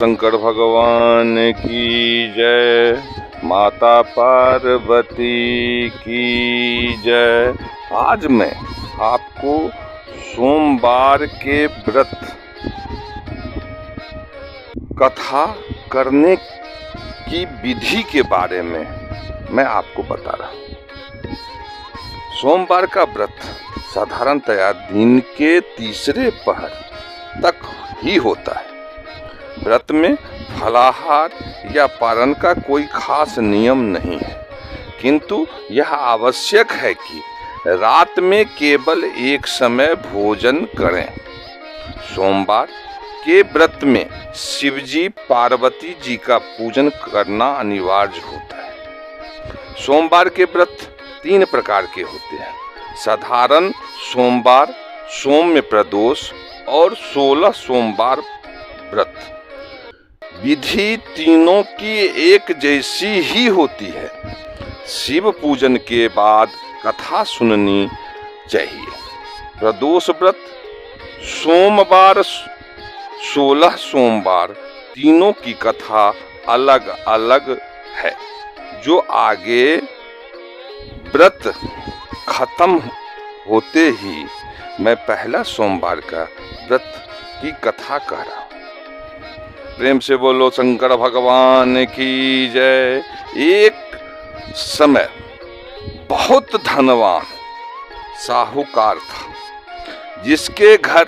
शंकर भगवान की जय, माता पार्वती की जय। आज मैं आपको सोमवार के व्रत कथा करने की विधि के बारे में मैं आपको बता रहा हूँ। सोमवार का व्रत साधारणतया दिन के तीसरे पहर तक ही होता है। व्रत में फलाहार या पारण का कोई खास नियम नहीं है, किंतु यह आवश्यक है कि रात में केवल एक समय भोजन करें। सोमवार के व्रत में शिवजी पार्वती जी का पूजन करना अनिवार्य होता है। सोमवार के व्रत 3 प्रकार के होते हैं: साधारण सोमवार, सौम्य प्रदोष और 16 सोमवार व्रत। विधि तीनों की एक जैसी ही होती है। शिव पूजन के बाद कथा सुननी चाहिए। प्रदोष व्रत सोमवार, 16 सोमवार तीनों की कथा अलग अलग है। जो आगे व्रत खत्म होते ही मैं पहला सोमवार का व्रत की कथा कह रहा हूँ। प्रेम से बोलो शंकर भगवान की जय। एक समय बहुत धनवान साहूकार था, जिसके घर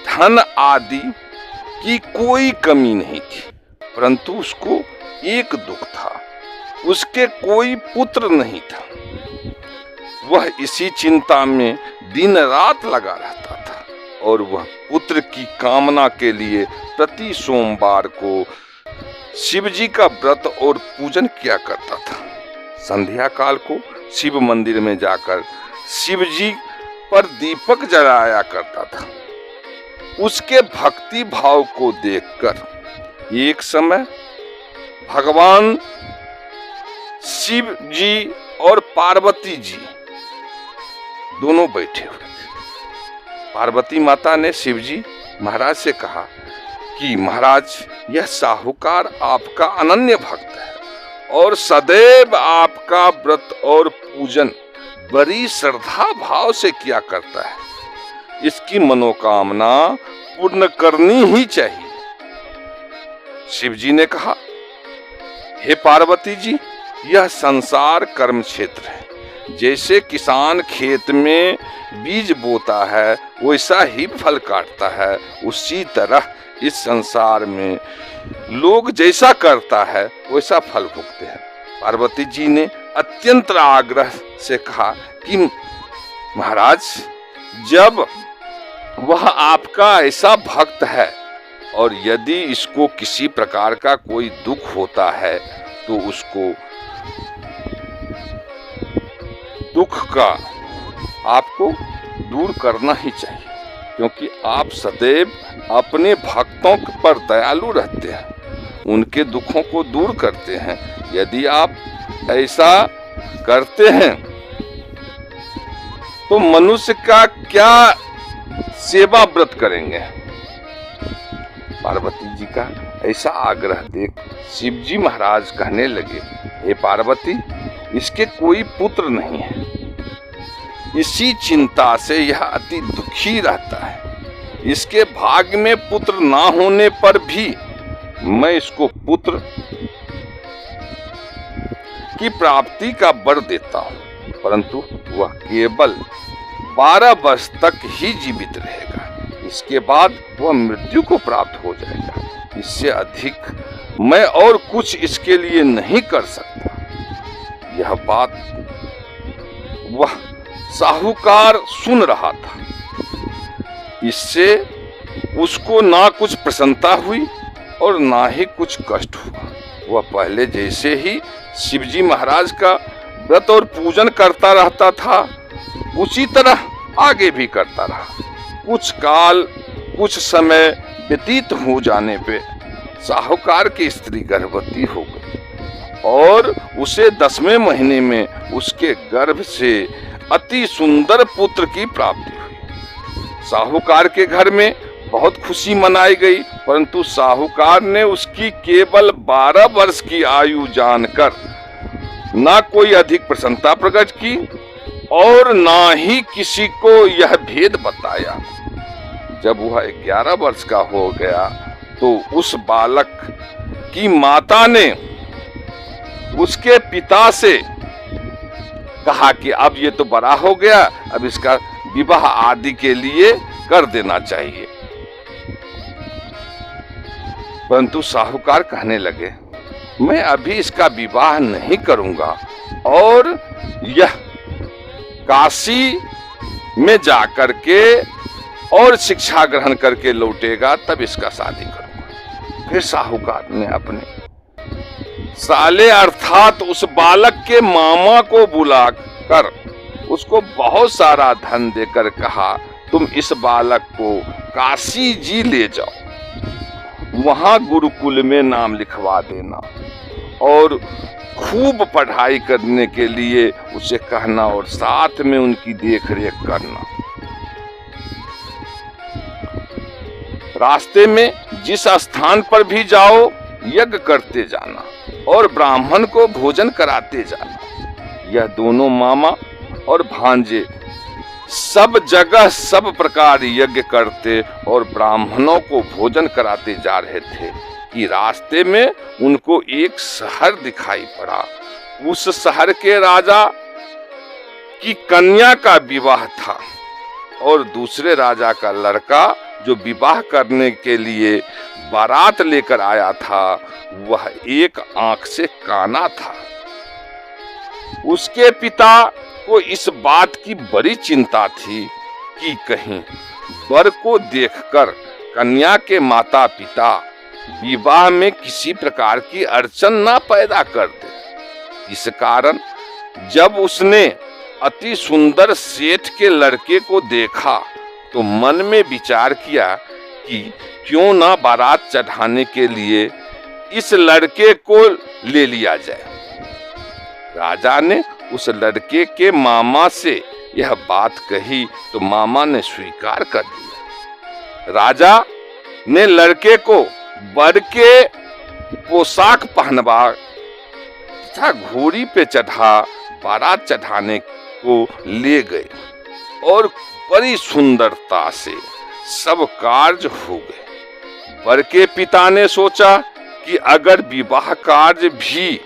धन आदि की कोई कमी नहीं थी, परंतु उसको एक दुख था, उसके कोई पुत्र नहीं था। वह इसी चिंता में दिन रात लगा रहता था और वह पुत्र की कामना के लिए प्रति सोमवार को शिवजी का व्रत और पूजन किया करता था। संध्या काल को शिव मंदिर में जाकर शिवजी पर दीपक जलाया करता था। उसके भक्ति भाव को देखकर एक समय भगवान शिव जी और पार्वती जी दोनों बैठे हुए थे। पार्वती माता ने शिवजी महाराज से कहा कि महाराज, यह साहूकार आपका अनन्य भक्त है और सदैव आपका व्रत और पूजन बड़ी श्रद्धा भाव से किया करता है। इसकी मनोकामना पूर्ण करनी ही चाहिए। शिवजी ने कहा, हे पार्वती जी, यह संसार कर्म क्षेत्र है। जैसे किसान खेत में बीज बोता है वैसा ही फल काटता है, उसी तरह इस संसार में लोग जैसा करता है वैसा फल भोगते हैं। पार्वती जी ने अत्यंत आग्रह से कहा कि महाराज, जब वह आपका ऐसा भक्त है और यदि इसको किसी प्रकार का कोई दुख होता है तो उसको दुख का आपको दूर करना ही चाहिए, क्योंकि आप सदैव अपने भक्तों पर दयालु रहते हैं, उनके दुखों को दूर करते हैं। यदि आप ऐसा करते हैं तो मनुष्य का क्या सेवा व्रत करेंगे। पार्वती जी का ऐसा आग्रह देख शिवजी महाराज कहने लगे, हे पार्वती, इसके कोई पुत्र नहीं है। इसी चिंता से यह अति दुखी रहता है। इसके भाग्य में पुत्र ना होने पर भी मैं इसको पुत्र की प्राप्ति का वर देता हूँ, परंतु वह केवल 12 वर्ष तक ही जीवित रहेगा। इसके बाद वह मृत्यु को प्राप्त हो जाएगा। इससे अधिक मैं और कुछ इसके लिए नहीं कर सकता। यह बात वह साहूकार सुन रहा था। इससे उसको ना कुछ प्रसन्नता हुई और ना ही कुछ कष्ट हुआ। वह पहले जैसे ही शिवजी महाराज का व्रत और पूजन करता रहता था, उसी तरह आगे भी करता रहा। कुछ समय व्यतीत हो जाने पे साहूकार की स्त्री गर्भवती हो गई और उसे 10वें महीने में उसके गर्भ से अति सुंदर पुत्र की प्राप्ति हुई। साहूकार के घर में बहुत खुशी मनाई गई परंतु साहूकार ने उसकी केवल 12 वर्ष की आयु जानकर ना कोई अधिक प्रसन्नता प्रकट की और ना ही किसी को यह भेद बताया। जब वह 11 वर्ष का हो गया तो उस बालक की माता ने उसके पिता से कहा कि अब ये तो बड़ा हो गया, अब इसका विवाह आदि के लिए कर देना चाहिए। परंतु साहूकार कहने लगे, मैं अभी इसका विवाह नहीं करूंगा और यह काशी में जाकर के और शिक्षा ग्रहण करके लौटेगा तब इसका शादी करूंगा। फिर साहूकार ने अपने साले अर्थात उस बालक के मामा को बुलाकर उसको बहुत सारा धन देकर कहा, तुम इस बालक को काशी जी ले जाओ, वहां गुरुकुल में नाम लिखवा देना और खूब पढ़ाई करने के लिए उसे कहना और साथ में उनकी देखरेख करना। रास्ते में जिस स्थान पर भी जाओ यज्ञ करते जाना और ब्राह्मण को भोजन कराते जाना। यह दोनों मामा और भांजे सब जगह सब प्रकार यज्ञ करते और ब्राह्मणों को भोजन कराते जा रहे थे कि रास्ते में उनको एक शहर दिखाई पड़ा। उस शहर के राजा की कन्या का विवाह था और दूसरे राजा का लड़का जो विवाह करने के लिए बारात लेकर आया था वह एक आंख से काना था। उसके पिता को इस बात की बड़ी चिंता थी कि कहीं वर को देखकर कन्या के माता पिता विवाह में किसी प्रकार की अड़चन ना पैदा कर दे। इस कारण जब उसने अति सुंदर सेठ के लड़के को देखा तो मन में विचार किया कि क्यों ना बारात चढ़ाने के लिए इस लड़के को ले लिया जाए। राजा ने उस लड़के के मामा से यह बात कही तो मामा ने स्वीकार कर दिया। राजा ने लड़के को वर के पोशाक पहनवा तथा घोड़ी पे चढ़ा बारात चढ़ाने को ले गए और बड़ी सुंदरता से सब कार्य हो गए। वर के पिता ने सोचा कि अगर विवाह कार्य भी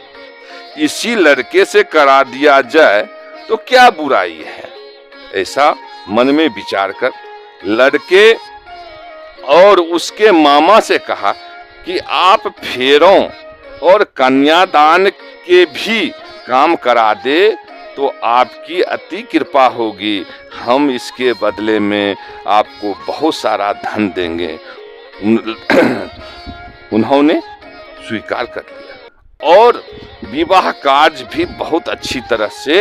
इसी लड़के से करा दिया जाए तो क्या बुराई है। ऐसा मन में विचार कर लड़के और उसके मामा से कहा कि आप फेरों और कन्यादान के भी काम करा दे तो आपकी अति कृपा होगी, हम इसके बदले में आपको बहुत सारा धन देंगे। उन्होंने स्वीकार कर लिया और विवाह कार्य भी बहुत अच्छी तरह से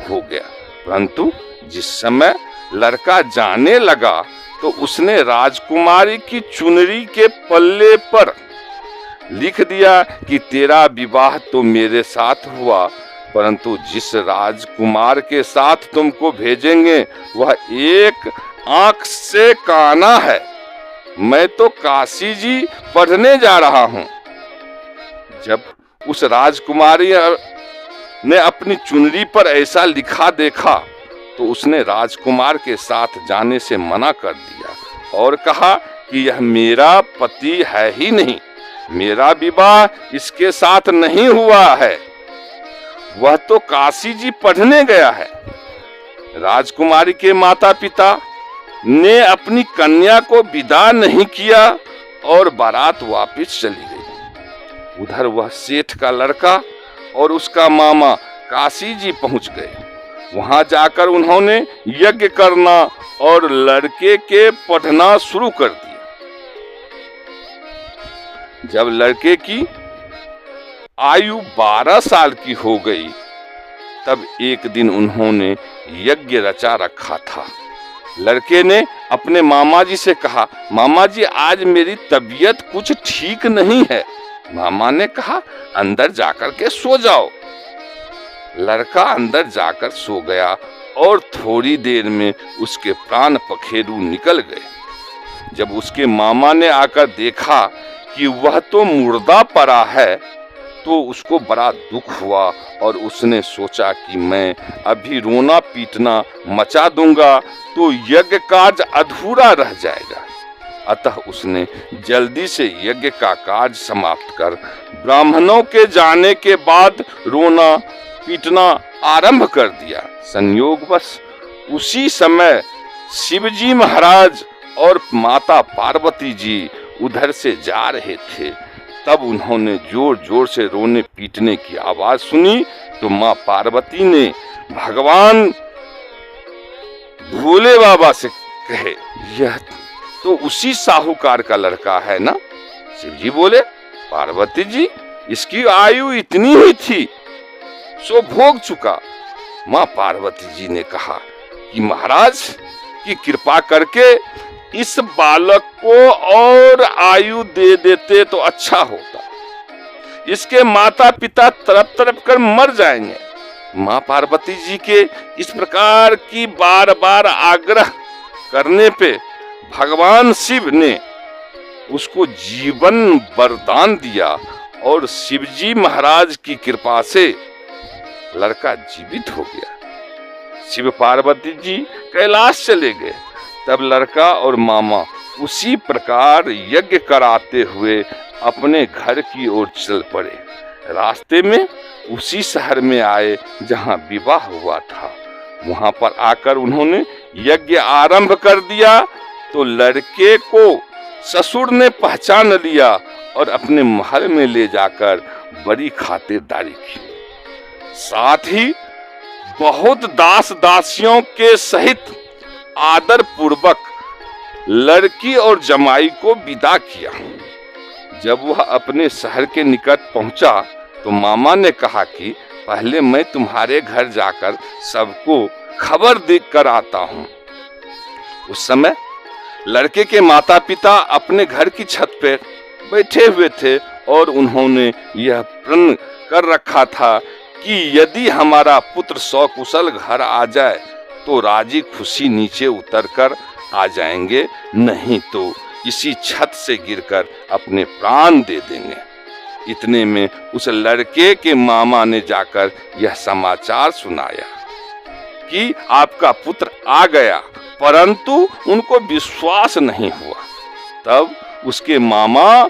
हो गया। परंतु जिस समय लड़का जाने लगा तो उसने राजकुमारी की चुनरी के पल्ले पर लिख दिया कि तेरा विवाह तो मेरे साथ हुआ, परंतु जिस राजकुमार के साथ तुमको भेजेंगे वह एक आंख से काना है। मैं तो काशी जी पढ़ने जा रहा हूँ। जब उस राजकुमारी ने अपनी चुनरी पर ऐसा लिखा देखा तो उसने राजकुमार के साथ जाने से मना कर दिया और कहा कि यह मेरा पति है ही नहीं, मेरा विवाह इसके साथ नहीं हुआ है, वह तो काशी जी पढ़ने गया है। राजकुमारी के माता पिता ने अपनी कन्या को विदा नहीं किया और बारात वापस चली गई। उधर वह सेठ का लड़का और उसका मामा काशी जी पहुंच गए। वहां जाकर उन्होंने यज्ञ करना और लड़के के पढ़ना शुरू कर दिया। जब लड़के की आयु 12 साल की हो गई तब एक दिन उन्होंने यज्ञ रचा रखा था। लड़के ने अपने मामा जी से कहा, मामा जी आज मेरी तबीयत कुछ ठीक नहीं है। मामा ने कहा, अंदर जाकर के सो जाओ। लड़का अंदर जाकर सो गया और थोड़ी देर में उसके प्राण पखेरु निकल गए। जब उसके मामा ने आकर देखा कि वह तो मुर्दा पड़ा है तो उसको बड़ा दुख हुआ और उसने सोचा कि मैं अभी रोना पीटना मचा दूंगा तो यज्ञ कार्य अधूरा रह जाएगा। अतः उसने जल्दी से यज्ञ का कार्य समाप्त कर ब्राह्मणों के जाने के बाद रोना पीटना आरंभ कर दिया। संयोगवश उसी समय शिवजी महाराज और माता पार्वती जी उधर से जा रहे थे। तब उन्होंने जोर जोर से रोने पीटने की आवाज सुनी तो माँ पार्वती ने भगवान भोले बाबा से कहे, यह तो उसी साहूकार का लड़का है ना? शिवजी बोले, पार्वती जी, इसकी आयु इतनी ही थी, सो भोग चुका। माँ पार्वती जी ने कहा कि महाराज की कृपा करके इस बालक को और आयु दे देते तो अच्छा होता, इसके माता पिता तड़प तड़प कर मर जाएंगे। माँ पार्वती जी के इस प्रकार की बार बार आग्रह करने पे भगवान शिव ने उसको जीवन वरदान दिया और शिवजी महाराज की कृपा से लड़का जीवित हो गया। शिव पार्वती जी कैलाश चले गए। तब लड़का और मामा उसी प्रकार यज्ञ कराते हुए अपने घर की ओर चल पड़े। रास्ते में उसी शहर में आए जहां विवाह हुआ था। वहां पर आकर उन्होंने यज्ञ आरंभ कर दिया तो लड़के को ससुर ने पहचान लिया और अपने महल में ले जाकर बड़ी खातिरदारी की। साथ ही बहुत दास दासियों के सहित आदर पूर्वक लड़की और जमाई को विदा किया। जब वह अपने शहर के निकट पहुंचा तो मामा ने कहा कि पहले मैं तुम्हारे घर जाकर सबको खबर देकर आता हूं। उस समय लड़के के माता पिता अपने घर की छत पर बैठे हुए थे और उन्होंने यह प्रण कर रखा था कि यदि हमारा पुत्र सकुशल घर आ जाए तो राजी खुशी नीचे उतरकर आ जाएंगे, नहीं तो इसी छत से गिरकर अपने प्राण दे देंगे। इतने में उस लड़के के मामा ने जाकर यह समाचार सुनाया कि आपका पुत्र आ गया, परंतु उनको विश्वास नहीं हुआ। तब उसके मामा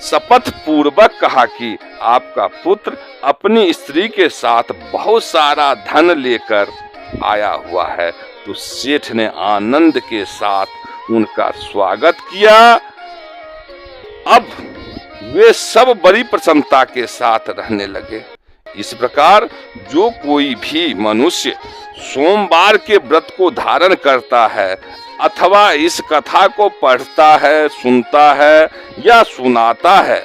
शपथ पूर्वक कहा कि आपका पुत्र अपनी स्त्री के साथ बहुत सारा धन लेकर आया हुआ है। तो सेठ ने आनंद के साथ उनका स्वागत किया। अब वे सब बड़ी प्रसन्नता के साथ रहने लगे। इस प्रकार जो कोई भी मनुष्य सोमवार के व्रत को धारण करता है अथवा इस कथा को पढ़ता है, सुनता है या सुनाता है,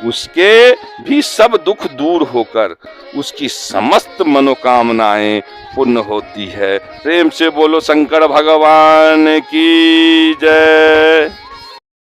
उसके भी सब दुख दूर होकर उसकी समस्त मनोकामनाएं पूर्ण होती है। प्रेम से बोलो शंकर भगवान की जय।